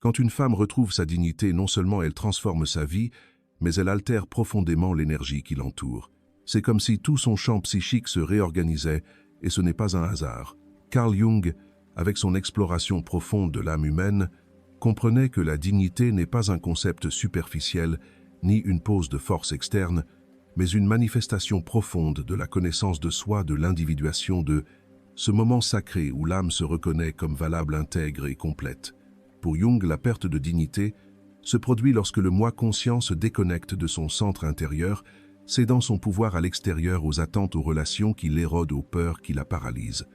Quand une femme retrouve sa dignité, non seulement elle transforme sa vie, mais elle altère profondément l'énergie qui l'entoure. C'est comme si tout son champ psychique se réorganisait, et ce n'est pas un hasard. Carl Jung, avec son exploration profonde de l'âme humaine, comprenait que la dignité n'est pas un concept superficiel, ni une pose de force externe, mais une manifestation profonde de la connaissance de soi, de l'individuation, de ce moment sacré où l'âme se reconnaît comme valable, intègre et complète. Pour Jung, la perte de dignité se produit lorsque le moi conscient se déconnecte de son centre intérieur, cédant son pouvoir à l'extérieur, aux attentes, aux relations qui l'érodent, aux peurs qui la paralysent.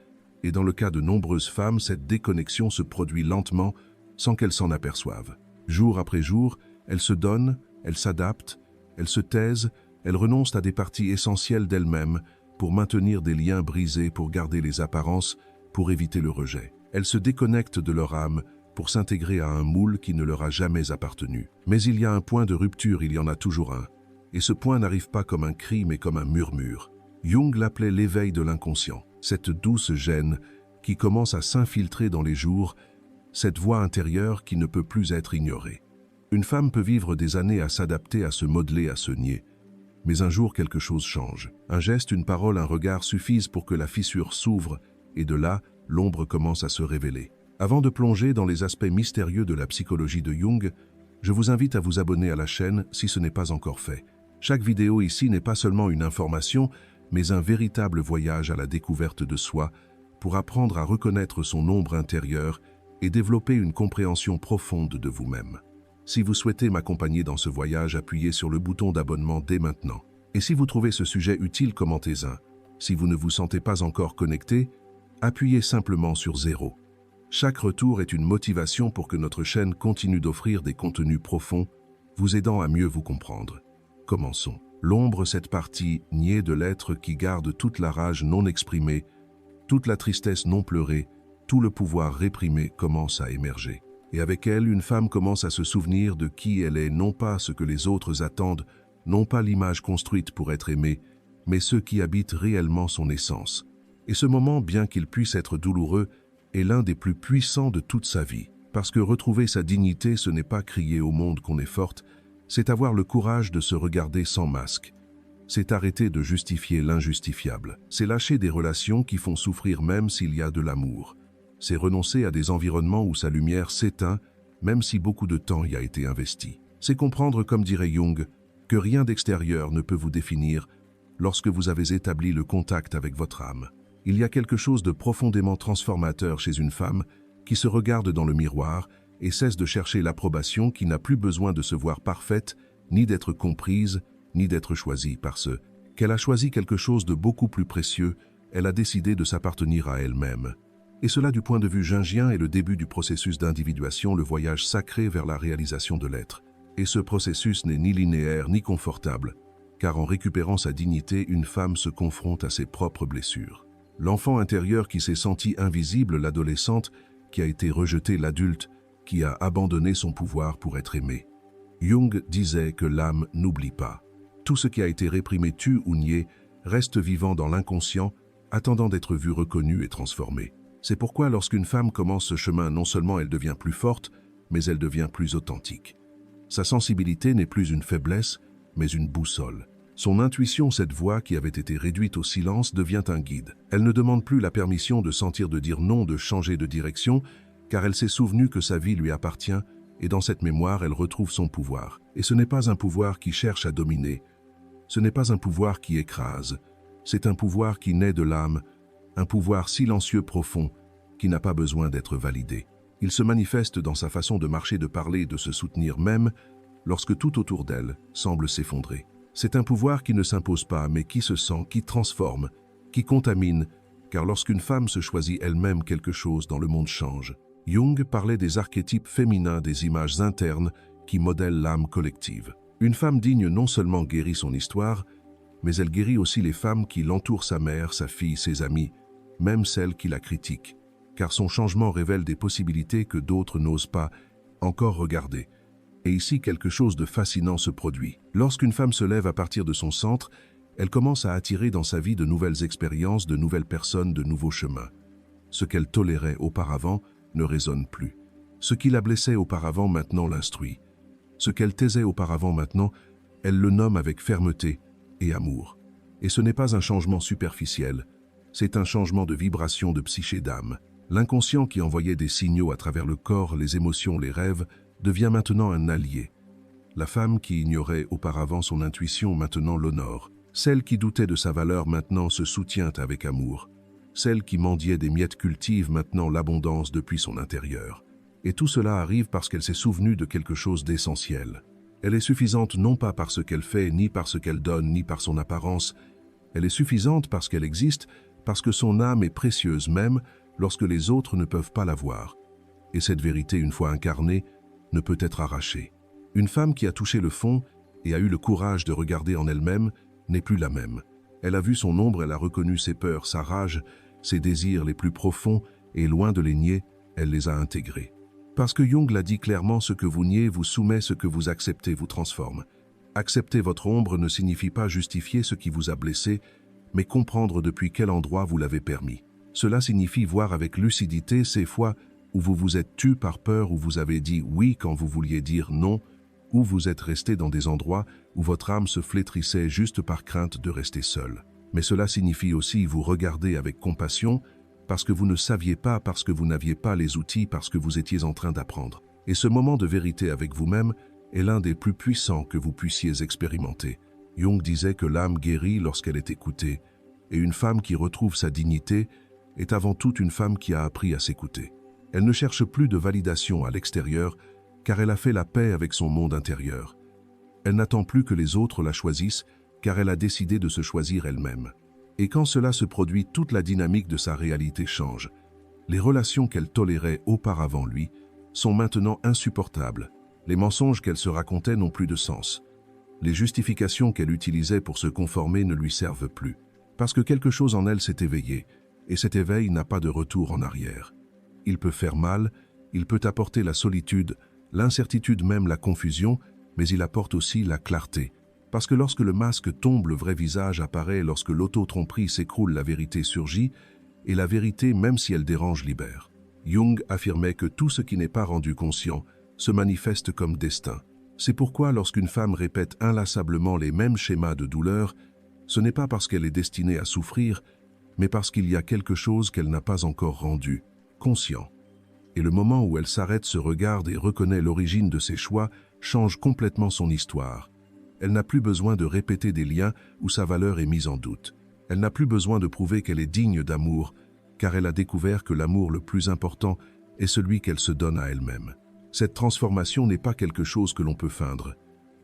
Et dans le cas de nombreuses femmes, cette déconnexion se produit lentement, sans qu'elles s'en aperçoivent. Jour après jour, elles se donnent, elles s'adaptent, elles se taisent, elles renoncent à des parties essentielles d'elles-mêmes pour maintenir des liens brisés, pour garder les apparences, pour éviter le rejet. Elles se déconnectent de leur âme pour s'intégrer à un moule qui ne leur a jamais appartenu. Mais il y a un point de rupture, il y en a toujours un. Et ce point n'arrive pas comme un cri, mais comme un murmure. Jung l'appelait l'éveil de l'inconscient. Cette douce gêne qui commence à s'infiltrer dans les jours, cette voix intérieure qui ne peut plus être ignorée. Une femme peut vivre des années à s'adapter, à se modeler, à se nier. Mais un jour, quelque chose change. Un geste, une parole, un regard suffisent pour que la fissure s'ouvre, et de là, l'ombre commence à se révéler. Avant de plonger dans les aspects mystérieux de la psychologie de Jung, je vous invite à vous abonner à la chaîne si ce n'est pas encore fait. Chaque vidéo ici n'est pas seulement une information, mais un véritable voyage à la découverte de soi pour apprendre à reconnaître son ombre intérieure et développer une compréhension profonde de vous-même. Si vous souhaitez m'accompagner dans ce voyage, appuyez sur le bouton d'abonnement dès maintenant. Et si vous trouvez ce sujet utile, commentez-en. Si vous ne vous sentez pas encore connecté, appuyez simplement sur 0. Chaque retour est une motivation pour que notre chaîne continue d'offrir des contenus profonds, vous aidant à mieux vous comprendre. Commençons. L'ombre, cette partie niée de l'être qui garde toute la rage non exprimée, toute la tristesse non pleurée, tout le pouvoir réprimé commence à émerger. Et avec elle, une femme commence à se souvenir de qui elle est, non pas ce que les autres attendent, non pas l'image construite pour être aimée, mais ceux qui habitent réellement son essence. Et ce moment, bien qu'il puisse être douloureux, est l'un des plus puissants de toute sa vie. Parce que retrouver sa dignité, ce n'est pas crier au monde qu'on est forte, c'est avoir le courage de se regarder sans masque. C'est arrêter de justifier l'injustifiable. C'est lâcher des relations qui font souffrir même s'il y a de l'amour. C'est renoncer à des environnements où sa lumière s'éteint, même si beaucoup de temps y a été investi. C'est comprendre, comme dirait Jung, que rien d'extérieur ne peut vous définir lorsque vous avez établi le contact avec votre âme. Il y a quelque chose de profondément transformateur chez une femme qui se regarde dans le miroir et cesse de chercher l'approbation, qui n'a plus besoin de se voir parfaite, ni d'être comprise, ni d'être choisie, parce qu'elle a choisi quelque chose de beaucoup plus précieux, elle a décidé de s'appartenir à elle-même. Et cela, du point de vue jungien, est le début du processus d'individuation, le voyage sacré vers la réalisation de l'être. Et ce processus n'est ni linéaire ni confortable, car en récupérant sa dignité, une femme se confronte à ses propres blessures. L'enfant intérieur qui s'est senti invisible, l'adolescente qui a été rejetée, l'adulte qui a abandonné son pouvoir pour être aimé. Jung disait que l'âme n'oublie pas. Tout ce qui a été réprimé, tué ou nié, reste vivant dans l'inconscient, attendant d'être vu, reconnu et transformé. C'est pourquoi lorsqu'une femme commence ce chemin, non seulement elle devient plus forte, mais elle devient plus authentique. Sa sensibilité n'est plus une faiblesse, mais une boussole. Son intuition, cette voix qui avait été réduite au silence, devient un guide. Elle ne demande plus la permission de sentir, de dire non, de changer de direction, car elle s'est souvenue que sa vie lui appartient, et dans cette mémoire, elle retrouve son pouvoir. Et ce n'est pas un pouvoir qui cherche à dominer, ce n'est pas un pouvoir qui écrase, c'est un pouvoir qui naît de l'âme, un pouvoir silencieux profond, qui n'a pas besoin d'être validé. Il se manifeste dans sa façon de marcher, de parler et de se soutenir, même lorsque tout autour d'elle semble s'effondrer. C'est un pouvoir qui ne s'impose pas, mais qui se sent, qui transforme, qui contamine, car lorsqu'une femme se choisit elle-même, quelque chose dans le monde change. Jung parlait des archétypes féminins, des images internes qui modèlent l'âme collective. Une femme digne non seulement guérit son histoire, mais elle guérit aussi les femmes qui l'entourent, sa mère, sa fille, ses amis, même celles qui la critiquent, car son changement révèle des possibilités que d'autres n'osent pas encore regarder. Et ici, quelque chose de fascinant se produit. Lorsqu'une femme se lève à partir de son centre, elle commence à attirer dans sa vie de nouvelles expériences, de nouvelles personnes, de nouveaux chemins. Ce qu'elle tolérait auparavant ne résonne plus. Ce qui la blessait auparavant maintenant l'instruit. Ce qu'elle taisait auparavant maintenant, elle le nomme avec fermeté et amour. Et ce n'est pas un changement superficiel, c'est un changement de vibration de psyché d'âme. L'inconscient qui envoyait des signaux à travers le corps, les émotions, les rêves, devient maintenant un allié. La femme qui ignorait auparavant son intuition maintenant l'honore. Celle qui doutait de sa valeur maintenant se soutient avec amour. Celle qui mendiait des miettes cultive maintenant l'abondance depuis son intérieur. Et tout cela arrive parce qu'elle s'est souvenue de quelque chose d'essentiel. Elle est suffisante non pas par ce qu'elle fait, ni par ce qu'elle donne, ni par son apparence. Elle est suffisante parce qu'elle existe, parce que son âme est précieuse même lorsque les autres ne peuvent pas la voir. Et cette vérité, une fois incarnée, ne peut être arrachée. Une femme qui a touché le fond et a eu le courage de regarder en elle-même n'est plus la même. Elle a vu son ombre, elle a reconnu ses peurs, sa rage, ses désirs les plus profonds, et loin de les nier, elle les a intégrés. Parce que Jung l'a dit clairement, ce que vous niez vous soumet, ce que vous acceptez vous transforme. Accepter votre ombre ne signifie pas justifier ce qui vous a blessé, mais comprendre depuis quel endroit vous l'avez permis. Cela signifie voir avec lucidité ces fois où vous vous êtes tu par peur, où vous avez dit oui quand vous vouliez dire non, où vous êtes resté dans des endroits où votre âme se flétrissait juste par crainte de rester seul. Mais cela signifie aussi vous regarder avec compassion, parce que vous ne saviez pas, parce que vous n'aviez pas les outils, parce que vous étiez en train d'apprendre. Et ce moment de vérité avec vous-même est l'un des plus puissants que vous puissiez expérimenter. Jung disait que l'âme guérit lorsqu'elle est écoutée, et une femme qui retrouve sa dignité est avant tout une femme qui a appris à s'écouter. Elle ne cherche plus de validation à l'extérieur, car elle a fait la paix avec son monde intérieur. Elle n'attend plus que les autres la choisissent, car elle a décidé de se choisir elle-même. Et quand cela se produit, toute la dynamique de sa réalité change. Les relations qu'elle tolérait auparavant lui sont maintenant insupportables. Les mensonges qu'elle se racontait n'ont plus de sens. Les justifications qu'elle utilisait pour se conformer ne lui servent plus. Parce que quelque chose en elle s'est éveillé, et cet éveil n'a pas de retour en arrière. Il peut faire mal, il peut apporter la solitude, l'incertitude, même la confusion, mais il apporte aussi la clarté. Parce que lorsque le masque tombe, le vrai visage apparaît, lorsque l'auto-tromperie s'écroule, la vérité surgit, et la vérité, même si elle dérange, libère. Jung affirmait que tout ce qui n'est pas rendu conscient se manifeste comme destin. C'est pourquoi lorsqu'une femme répète inlassablement les mêmes schémas de douleur, ce n'est pas parce qu'elle est destinée à souffrir, mais parce qu'il y a quelque chose qu'elle n'a pas encore rendu conscient. Et le moment où elle s'arrête, se regarde et reconnaît l'origine de ses choix, change complètement son histoire. Elle n'a plus besoin de répéter des liens où sa valeur est mise en doute. Elle n'a plus besoin de prouver qu'elle est digne d'amour, car elle a découvert que l'amour le plus important est celui qu'elle se donne à elle-même. Cette transformation n'est pas quelque chose que l'on peut feindre.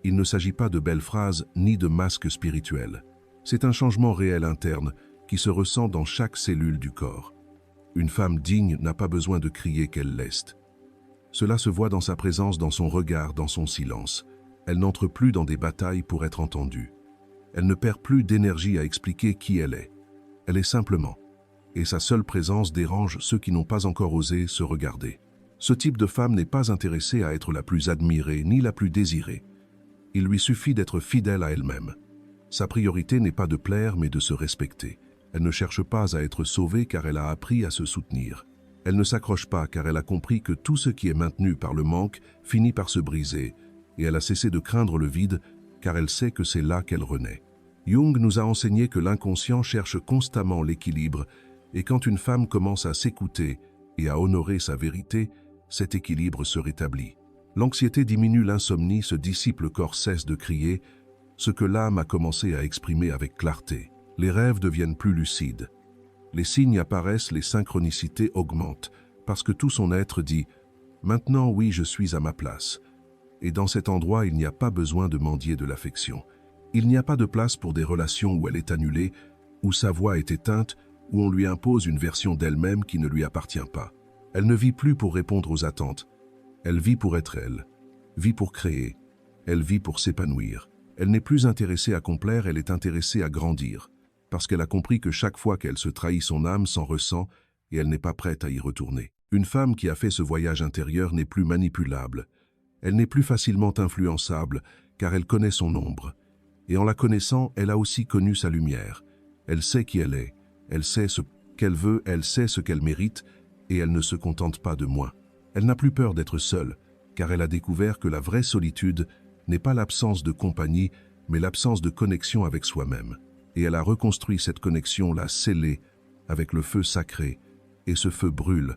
Il ne s'agit pas de belles phrases ni de masques spirituels. C'est un changement réel interne qui se ressent dans chaque cellule du corps. Une femme digne n'a pas besoin de crier qu'elle l'est. Cela se voit dans sa présence, dans son regard, dans son silence. Elle n'entre plus dans des batailles pour être entendue. Elle ne perd plus d'énergie à expliquer qui elle est. Elle est simplement. Et sa seule présence dérange ceux qui n'ont pas encore osé se regarder. Ce type de femme n'est pas intéressée à être la plus admirée ni la plus désirée. Il lui suffit d'être fidèle à elle-même. Sa priorité n'est pas de plaire mais de se respecter. Elle ne cherche pas à être sauvée car elle a appris à se soutenir. Elle ne s'accroche pas car elle a compris que tout ce qui est maintenu par le manque finit par se briser, et elle a cessé de craindre le vide car elle sait que c'est là qu'elle renaît. Jung nous a enseigné que l'inconscient cherche constamment l'équilibre, et quand une femme commence à s'écouter et à honorer sa vérité, cet équilibre se rétablit. L'anxiété diminue, l'insomnie se dissipe, le corps cesse de crier, ce que l'âme a commencé à exprimer avec clarté. Les rêves deviennent plus lucides. Les signes apparaissent, les synchronicités augmentent, parce que tout son être dit « Maintenant, oui, je suis à ma place ». Et dans cet endroit, il n'y a pas besoin de mendier de l'affection. Il n'y a pas de place pour des relations où elle est annulée, où sa voix est éteinte, où on lui impose une version d'elle-même qui ne lui appartient pas. Elle ne vit plus pour répondre aux attentes. Elle vit pour être elle, vit pour créer, elle vit pour s'épanouir. Elle n'est plus intéressée à complaire, elle est intéressée à grandir, parce qu'elle a compris que chaque fois qu'elle se trahit, son âme s'en ressent et elle n'est pas prête à y retourner. Une femme qui a fait ce voyage intérieur n'est plus manipulable. Elle n'est plus facilement influençable, car elle connaît son ombre. Et en la connaissant, elle a aussi connu sa lumière. Elle sait qui elle est, elle sait ce qu'elle veut, elle sait ce qu'elle mérite, et elle ne se contente pas de moins. Elle n'a plus peur d'être seule, car elle a découvert que la vraie solitude n'est pas l'absence de compagnie, mais l'absence de connexion avec soi-même. Et elle a reconstruit cette connexion, l'a scellée avec le feu sacré, et ce feu brûle,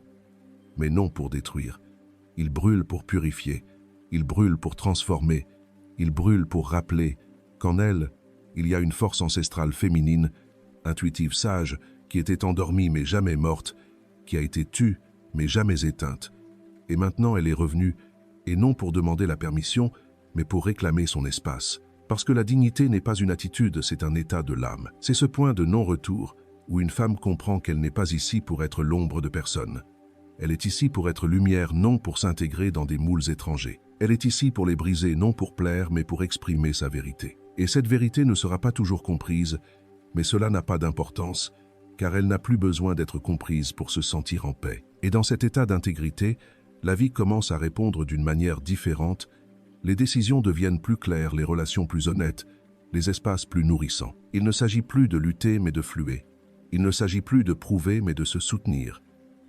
mais non pour détruire. Il brûle pour purifier, il brûle pour transformer, il brûle pour rappeler qu'en elle, il y a une force ancestrale féminine, intuitive sage, qui était endormie mais jamais morte, qui a été tue mais jamais éteinte. Et maintenant elle est revenue, et non pour demander la permission, mais pour réclamer son espace. Parce que la dignité n'est pas une attitude, c'est un état de l'âme. C'est ce point de non-retour où une femme comprend qu'elle n'est pas ici pour être l'ombre de personne. Elle est ici pour être lumière, non pour s'intégrer dans des moules étrangers. Elle est ici pour les briser, non pour plaire, mais pour exprimer sa vérité. Et cette vérité ne sera pas toujours comprise, mais cela n'a pas d'importance, car elle n'a plus besoin d'être comprise pour se sentir en paix. Et dans cet état d'intégrité, la vie commence à répondre d'une manière différente, les décisions deviennent plus claires, les relations plus honnêtes, les espaces plus nourrissants. Il ne s'agit plus de lutter, mais de fluer. Il ne s'agit plus de prouver, mais de se soutenir.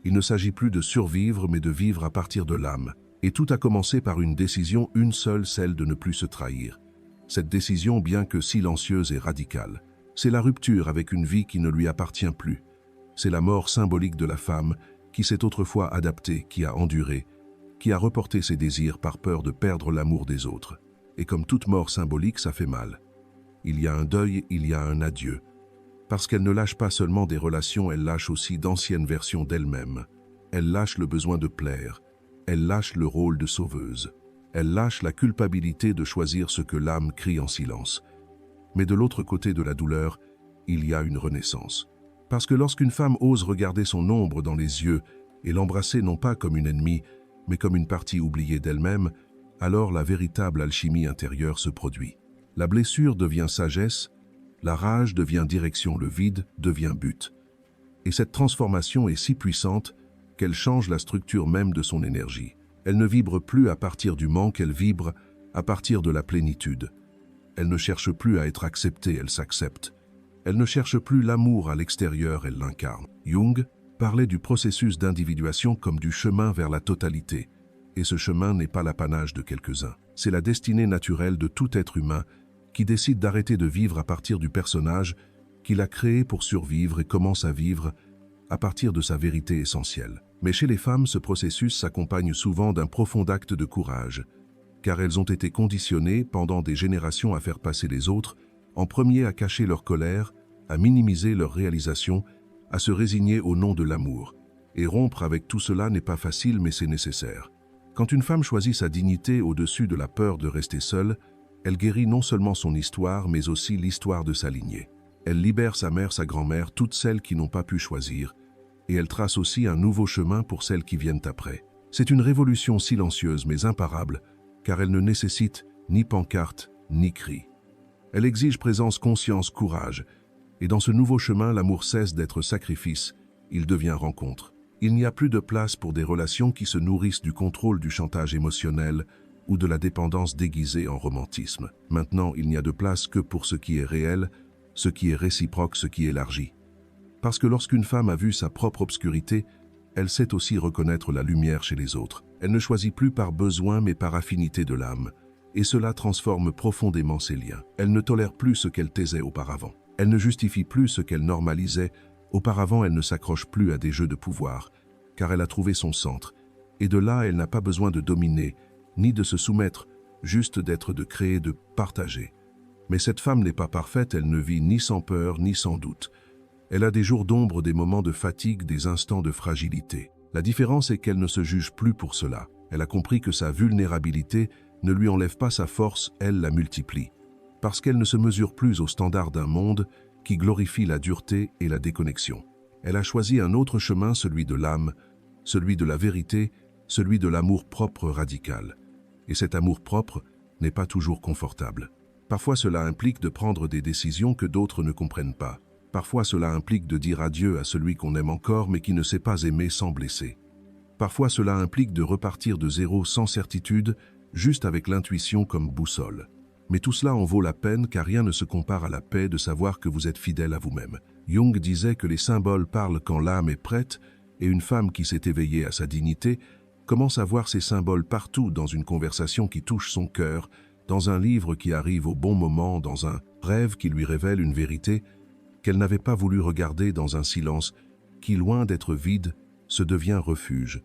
Il ne s'agit plus de survivre, mais de vivre à partir de l'âme. Et tout a commencé par une décision, une seule, celle de ne plus se trahir. Cette décision, bien que silencieuse et radicale, c'est la rupture avec une vie qui ne lui appartient plus. C'est la mort symbolique de la femme qui s'est autrefois adaptée, qui a enduré, qui a reporté ses désirs par peur de perdre l'amour des autres. Et comme toute mort symbolique, ça fait mal. Il y a un deuil, il y a un adieu. Parce qu'elle ne lâche pas seulement des relations, elle lâche aussi d'anciennes versions d'elle-même. Elle lâche le besoin de plaire. Elle lâche le rôle de sauveuse. Elle lâche la culpabilité de choisir ce que l'âme crie en silence. Mais de l'autre côté de la douleur, il y a une renaissance. Parce que lorsqu'une femme ose regarder son ombre dans les yeux et l'embrasser non pas comme une ennemie, mais comme une partie oubliée d'elle-même, alors la véritable alchimie intérieure se produit. La blessure devient sagesse, la rage devient direction, le vide devient but. Et cette transformation est si puissante qu'elle change la structure même de son énergie. Elle ne vibre plus à partir du manque, elle vibre à partir de la plénitude. Elle ne cherche plus à être acceptée, elle s'accepte. Elle ne cherche plus l'amour à l'extérieur, elle l'incarne. Jung parlait du processus d'individuation comme du chemin vers la totalité. Et ce chemin n'est pas l'apanage de quelques-uns. C'est la destinée naturelle de tout être humain qui décide d'arrêter de vivre à partir du personnage qu'il a créé pour survivre et commence à vivre à partir de sa vérité essentielle. Mais chez les femmes, ce processus s'accompagne souvent d'un profond acte de courage, car elles ont été conditionnées pendant des générations à faire passer les autres, en premier à cacher leur colère, à minimiser leurs réalisations, à se résigner au nom de l'amour. Et rompre avec tout cela n'est pas facile, mais c'est nécessaire. Quand une femme choisit sa dignité au-dessus de la peur de rester seule, elle guérit non seulement son histoire, mais aussi l'histoire de sa lignée. Elle libère sa mère, sa grand-mère, toutes celles qui n'ont pas pu choisir, et elle trace aussi un nouveau chemin pour celles qui viennent après. C'est une révolution silencieuse mais imparable, car elle ne nécessite ni pancarte, ni cri. Elle exige présence, conscience, courage, et dans ce nouveau chemin, l'amour cesse d'être sacrifice, il devient rencontre. Il n'y a plus de place pour des relations qui se nourrissent du contrôle du chantage émotionnel ou de la dépendance déguisée en romantisme. Maintenant, il n'y a de place que pour ce qui est réel, ce qui est réciproque, ce qui élargit. Parce que lorsqu'une femme a vu sa propre obscurité, elle sait aussi reconnaître la lumière chez les autres. Elle ne choisit plus par besoin mais par affinité de l'âme. Et cela transforme profondément ses liens. Elle ne tolère plus ce qu'elle taisait auparavant. Elle ne justifie plus ce qu'elle normalisait. Auparavant, elle ne s'accroche plus à des jeux de pouvoir, car elle a trouvé son centre. Et de là, elle n'a pas besoin de dominer, ni de se soumettre, juste d'être, de créer, de partager. Mais cette femme n'est pas parfaite, elle ne vit ni sans peur, ni sans doute. Elle a des jours d'ombre, des moments de fatigue, des instants de fragilité. La différence est qu'elle ne se juge plus pour cela. Elle a compris que sa vulnérabilité ne lui enlève pas sa force, elle la multiplie. Parce qu'elle ne se mesure plus au standard d'un monde qui glorifie la dureté et la déconnexion. Elle a choisi un autre chemin, celui de l'âme, celui de la vérité, celui de l'amour propre radical. Et cet amour propre n'est pas toujours confortable. Parfois cela implique de prendre des décisions que d'autres ne comprennent pas. Parfois cela implique de dire adieu à celui qu'on aime encore mais qui ne sait pas aimer sans blesser. Parfois cela implique de repartir de zéro sans certitude, juste avec l'intuition comme boussole. Mais tout cela en vaut la peine car rien ne se compare à la paix de savoir que vous êtes fidèle à vous-même. Jung disait que les symboles parlent quand l'âme est prête et une femme qui s'est éveillée à sa dignité commence à voir ces symboles partout dans une conversation qui touche son cœur, dans un livre qui arrive au bon moment, dans un rêve qui lui révèle une vérité qu'elle n'avait pas voulu regarder, dans un silence qui, loin d'être vide, se devient refuge.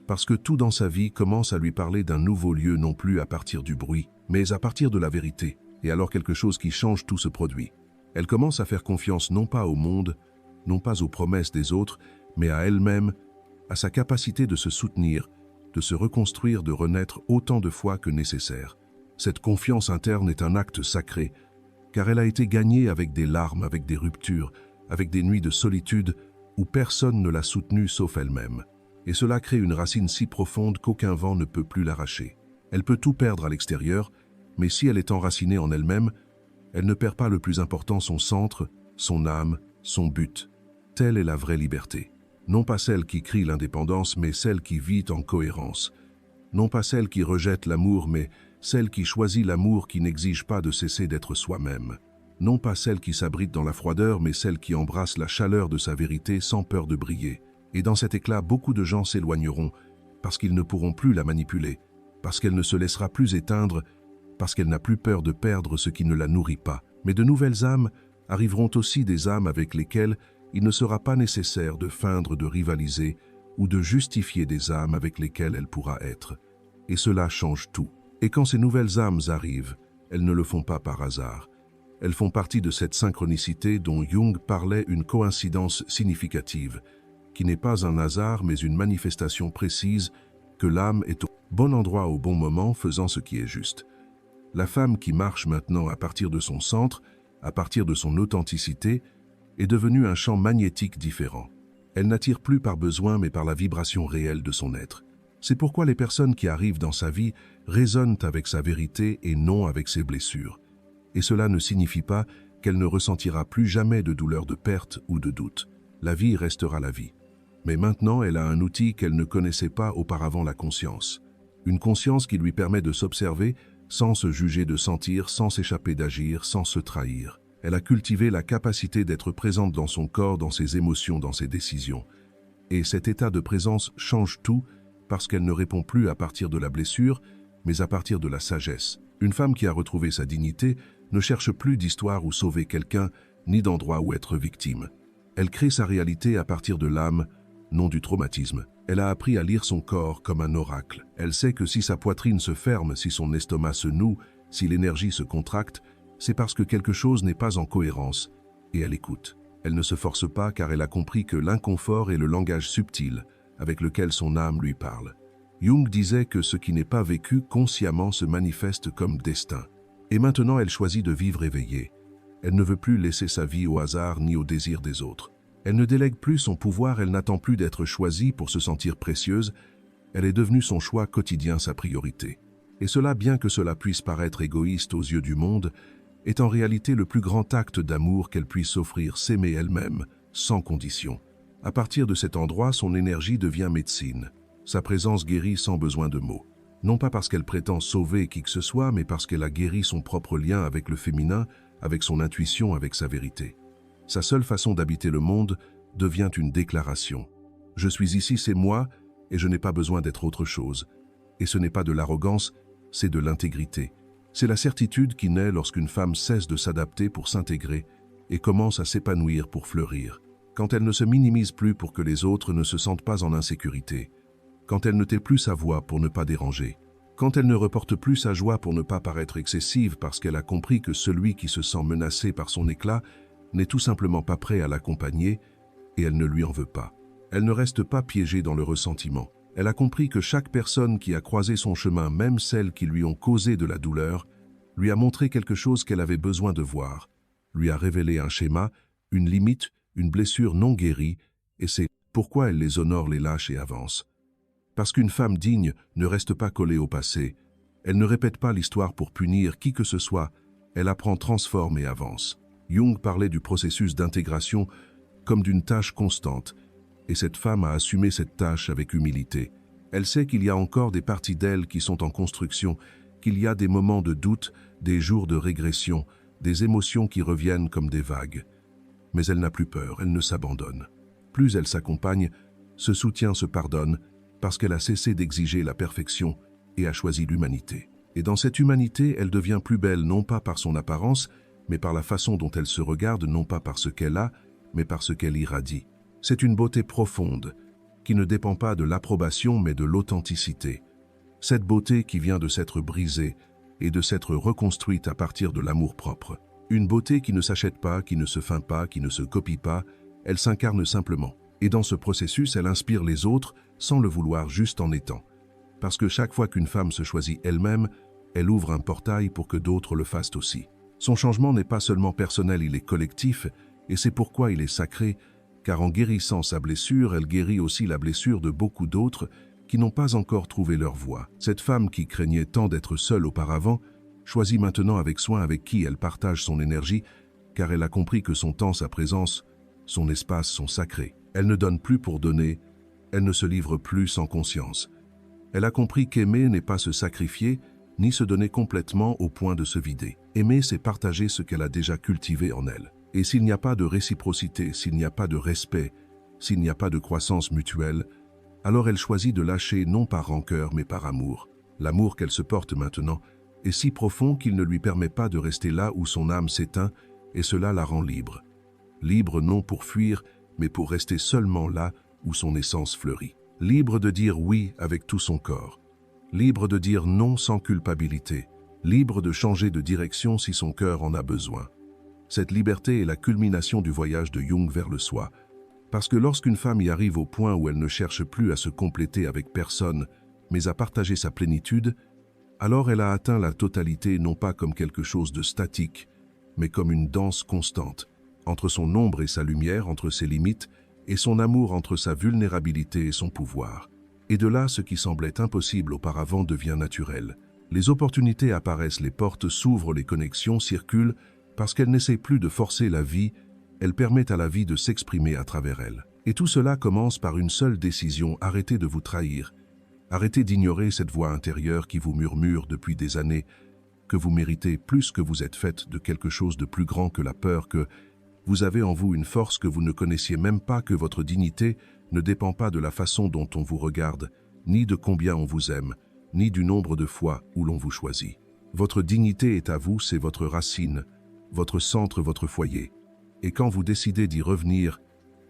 Parce que tout dans sa vie commence à lui parler d'un nouveau lieu, non plus à partir du bruit, mais à partir de la vérité. Et alors quelque chose qui change tout se produit. Elle commence à faire confiance non pas au monde, non pas aux promesses des autres, mais à elle-même, à sa capacité de se soutenir, de se reconstruire, de renaître autant de fois que nécessaire. Cette confiance interne est un acte sacré, car elle a été gagnée avec des larmes, avec des ruptures, avec des nuits de solitude où personne ne l'a soutenue sauf elle-même. Et cela crée une racine si profonde qu'aucun vent ne peut plus l'arracher. Elle peut tout perdre à l'extérieur, mais si elle est enracinée en elle-même, elle ne perd pas le plus important, son centre, son âme, son but. Telle est la vraie liberté. Non pas celle qui crie l'indépendance, mais celle qui vit en cohérence. Non pas celle qui rejette l'amour, mais celle qui choisit l'amour qui n'exige pas de cesser d'être soi-même. Non pas celle qui s'abrite dans la froideur, mais celle qui embrasse la chaleur de sa vérité sans peur de briller. Et dans cet éclat, beaucoup de gens s'éloigneront, parce qu'ils ne pourront plus la manipuler, parce qu'elle ne se laissera plus éteindre, parce qu'elle n'a plus peur de perdre ce qui ne la nourrit pas. Mais de nouvelles âmes arriveront aussi, des âmes avec lesquelles il ne sera pas nécessaire de feindre, de rivaliser ou de justifier, des âmes avec lesquelles elle pourra être. Et cela change tout. Et quand ces nouvelles âmes arrivent, elles ne le font pas par hasard. Elles font partie de cette synchronicité dont Jung parlait, une coïncidence significative, qui n'est pas un hasard mais une manifestation précise que l'âme est au bon endroit au bon moment, faisant ce qui est juste. La femme qui marche maintenant à partir de son centre, à partir de son authenticité, est devenue un champ magnétique différent. Elle n'attire plus par besoin mais par la vibration réelle de son être. C'est pourquoi les personnes qui arrivent dans sa vie résonnent avec sa vérité et non avec ses blessures. Et cela ne signifie pas qu'elle ne ressentira plus jamais de douleur, de perte ou de doute. La vie restera la vie. Mais maintenant, elle a un outil qu'elle ne connaissait pas auparavant, la conscience. Une conscience qui lui permet de s'observer sans se juger, de sentir, sans s'échapper, d'agir, sans se trahir. Elle a cultivé la capacité d'être présente dans son corps, dans ses émotions, dans ses décisions. Et cet état de présence change tout parce qu'elle ne répond plus à partir de la blessure, mais à partir de la sagesse. Une femme qui a retrouvé sa dignité ne cherche plus d'histoire où sauver quelqu'un, ni d'endroit où être victime. Elle crée sa réalité à partir de l'âme, non du traumatisme. Elle a appris à lire son corps comme un oracle. Elle sait que si sa poitrine se ferme, si son estomac se noue, si l'énergie se contracte, c'est parce que quelque chose n'est pas en cohérence, et elle écoute. Elle ne se force pas car elle a compris que l'inconfort est le langage subtil avec lequel son âme lui parle. Jung disait que ce qui n'est pas vécu consciemment se manifeste comme destin. Et maintenant elle choisit de vivre éveillée. Elle ne veut plus laisser sa vie au hasard ni au désir des autres. Elle ne délègue plus son pouvoir, elle n'attend plus d'être choisie pour se sentir précieuse. Elle est devenue son choix quotidien, sa priorité. Et cela, bien que cela puisse paraître égoïste aux yeux du monde, est en réalité le plus grand acte d'amour qu'elle puisse offrir, s'aimer elle-même, sans condition. À partir de cet endroit, son énergie devient médecine. Sa présence guérit sans besoin de mots. Non pas parce qu'elle prétend sauver qui que ce soit, mais parce qu'elle a guéri son propre lien avec le féminin, avec son intuition, avec sa vérité. Sa seule façon d'habiter le monde devient une déclaration. Je suis ici, c'est moi, et je n'ai pas besoin d'être autre chose. Et ce n'est pas de l'arrogance, c'est de l'intégrité. C'est la certitude qui naît lorsqu'une femme cesse de s'adapter pour s'intégrer et commence à s'épanouir pour fleurir. Quand elle ne se minimise plus pour que les autres ne se sentent pas en insécurité. Quand elle ne tait plus sa voix pour ne pas déranger. Quand elle ne reporte plus sa joie pour ne pas paraître excessive parce qu'elle a compris que celui qui se sent menacé par son éclat n'est tout simplement pas prêt à l'accompagner et elle ne lui en veut pas. Elle ne reste pas piégée dans le ressentiment. Elle a compris que chaque personne qui a croisé son chemin, même celles qui lui ont causé de la douleur, lui a montré quelque chose qu'elle avait besoin de voir, lui a révélé un schéma, une limite, une blessure non guérie, et c'est pourquoi elle les honore, les lâche et avance. Parce qu'une femme digne ne reste pas collée au passé, elle ne répète pas l'histoire pour punir qui que ce soit, elle apprend, transforme et avance. Jung parlait du processus d'intégration comme d'une tâche constante, et cette femme a assumé cette tâche avec humilité. Elle sait qu'il y a encore des parties d'elle qui sont en construction, qu'il y a des moments de doute, des jours de régression, des émotions qui reviennent comme des vagues. Mais elle n'a plus peur, elle ne s'abandonne. Plus elle s'accompagne, se soutient, se pardonne, parce qu'elle a cessé d'exiger la perfection et a choisi l'humanité. Et dans cette humanité, elle devient plus belle non pas par son apparence, mais par la façon dont elle se regarde, non pas par ce qu'elle a, mais par ce qu'elle irradie. C'est une beauté profonde, qui ne dépend pas de l'approbation mais de l'authenticité. Cette beauté qui vient de s'être brisée et de s'être reconstruite à partir de l'amour-propre. Une beauté qui ne s'achète pas, qui ne se feint pas, qui ne se copie pas, elle s'incarne simplement. Et dans ce processus, elle inspire les autres sans le vouloir, juste en étant. Parce que chaque fois qu'une femme se choisit elle-même, elle ouvre un portail pour que d'autres le fassent aussi. Son changement n'est pas seulement personnel, il est collectif, et c'est pourquoi il est sacré, car en guérissant sa blessure, elle guérit aussi la blessure de beaucoup d'autres qui n'ont pas encore trouvé leur voie. Cette femme qui craignait tant d'être seule auparavant, choisit maintenant avec soin avec qui elle partage son énergie, car elle a compris que son temps, sa présence, son espace sont sacrés. Elle ne donne plus pour donner, elle ne se livre plus sans conscience. Elle a compris qu'aimer n'est pas se sacrifier, ni se donner complètement au point de se vider. Aimer, c'est partager ce qu'elle a déjà cultivé en elle. Et s'il n'y a pas de réciprocité, s'il n'y a pas de respect, s'il n'y a pas de croissance mutuelle, alors elle choisit de lâcher non par rancœur mais par amour. L'amour qu'elle se porte maintenant est si profond qu'il ne lui permet pas de rester là où son âme s'éteint, et cela la rend libre. Libre non pour fuir, mais pour rester seulement là où son essence fleurit. Libre de dire oui avec tout son corps. Libre de dire non sans culpabilité. Libre de changer de direction si son cœur en a besoin. Cette liberté est la culmination du voyage de Jung vers le soi. Parce que lorsqu'une femme y arrive au point où elle ne cherche plus à se compléter avec personne, mais à partager sa plénitude, alors elle a atteint la totalité non pas comme quelque chose de statique, mais comme une danse constante, entre son ombre et sa lumière, entre ses limites, et son amour entre sa vulnérabilité et son pouvoir. Et de là, ce qui semblait impossible auparavant devient naturel. Les opportunités apparaissent, les portes s'ouvrent, les connexions circulent, parce qu'elle n'essaie plus de forcer la vie, elle permet à la vie de s'exprimer à travers elle. Et tout cela commence par une seule décision: arrêtez de vous trahir. Arrêtez d'ignorer cette voix intérieure qui vous murmure depuis des années que vous méritez plus, que vous êtes faite de quelque chose de plus grand que la peur, que vous avez en vous une force que vous ne connaissiez même pas, que votre dignité ne dépend pas de la façon dont on vous regarde, ni de combien on vous aime, ni du nombre de fois où l'on vous choisit. Votre dignité est à vous, c'est votre racine, votre centre, votre foyer. Et quand vous décidez d'y revenir,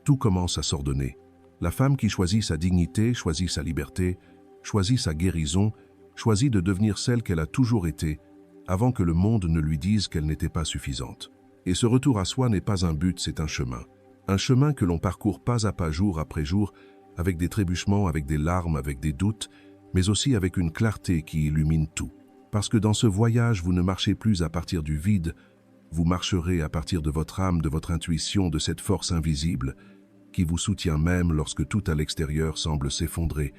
tout commence à s'ordonner. La femme qui choisit sa dignité, choisit sa liberté, choisit sa guérison, choisit de devenir celle qu'elle a toujours été, avant que le monde ne lui dise qu'elle n'était pas suffisante. Et ce retour à soi n'est pas un but, c'est un chemin. Un chemin que l'on parcourt pas à pas, jour après jour, avec des trébuchements, avec des larmes, avec des doutes, mais aussi avec une clarté qui illumine tout. Parce que dans ce voyage, vous ne marchez plus à partir du vide, vous marcherez à partir de votre âme, de votre intuition, de cette force invisible, qui vous soutient même lorsque tout à l'extérieur semble s'effondrer.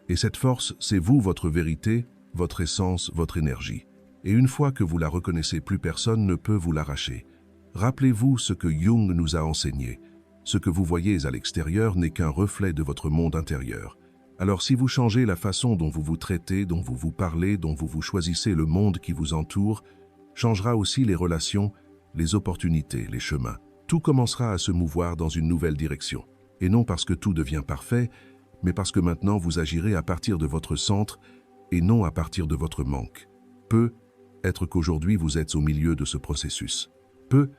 Et cette force, c'est vous, votre vérité, votre essence, votre énergie. Et une fois que vous la reconnaissez, plus personne ne peut vous l'arracher. Rappelez-vous ce que Jung nous a enseigné. Ce que vous voyez à l'extérieur n'est qu'un reflet de votre monde intérieur. Alors si vous changez la façon dont vous vous traitez, dont vous vous parlez, dont vous vous choisissez, le monde qui vous entoure changera aussi, les relations, les opportunités, les chemins. Tout commencera à se mouvoir dans une nouvelle direction. Et non parce que tout devient parfait, mais parce que maintenant vous agirez à partir de votre centre et non à partir de votre manque. Peut être qu'aujourd'hui vous êtes au milieu de ce processus. Peut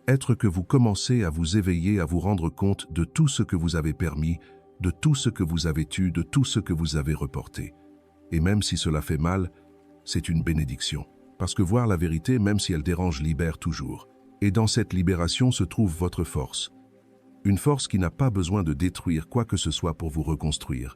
être que vous commencez à vous éveiller, à vous rendre compte de tout ce que vous avez permis, de tout ce que vous avez eu, de tout ce que vous avez reporté. Et même si cela fait mal, c'est une bénédiction. Parce que voir la vérité, même si elle dérange, libère toujours. Et dans cette libération se trouve votre force. Une force qui n'a pas besoin de détruire quoi que ce soit pour vous reconstruire.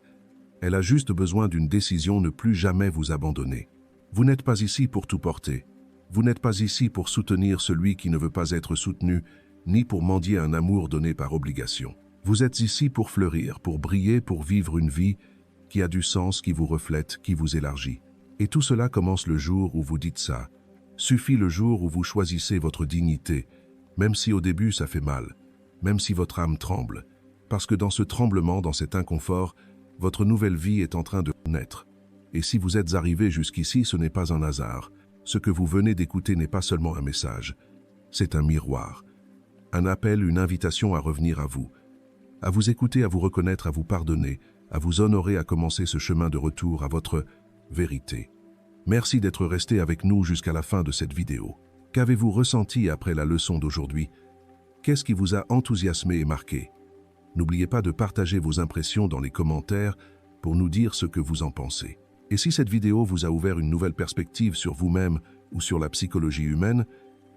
Elle a juste besoin d'une décision: ne plus jamais vous abandonner. Vous n'êtes pas ici pour tout porter. Vous n'êtes pas ici pour soutenir celui qui ne veut pas être soutenu, ni pour mendier un amour donné par obligation. Vous êtes ici pour fleurir, pour briller, pour vivre une vie qui a du sens, qui vous reflète, qui vous élargit. Et tout cela commence le jour où vous dites ça. Suffit le jour où vous choisissez votre dignité, même si au début ça fait mal, même si votre âme tremble, parce que dans ce tremblement, dans cet inconfort, votre nouvelle vie est en train de naître. Et si vous êtes arrivé jusqu'ici, ce n'est pas un hasard. Ce que vous venez d'écouter n'est pas seulement un message, c'est un miroir, un appel, une invitation à revenir à vous écouter, à vous reconnaître, à vous pardonner, à vous honorer à commencer ce chemin de retour à votre vérité. Merci d'être resté avec nous jusqu'à la fin de cette vidéo. Qu'avez-vous ressenti après la leçon d'aujourd'hui? Qu'est-ce qui vous a enthousiasmé et marqué? N'oubliez pas de partager vos impressions dans les commentaires pour nous dire ce que vous en pensez. Et si cette vidéo vous a ouvert une nouvelle perspective sur vous-même ou sur la psychologie humaine,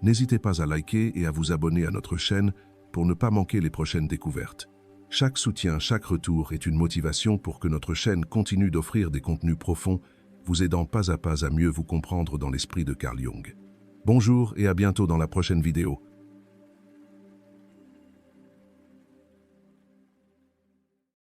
n'hésitez pas à liker et à vous abonner à notre chaîne pour ne pas manquer les prochaines découvertes. Chaque soutien, chaque retour est une motivation pour que notre chaîne continue d'offrir des contenus profonds, vous aidant pas à mieux vous comprendre dans l'esprit de Carl Jung. Bonjour et à bientôt dans la prochaine vidéo.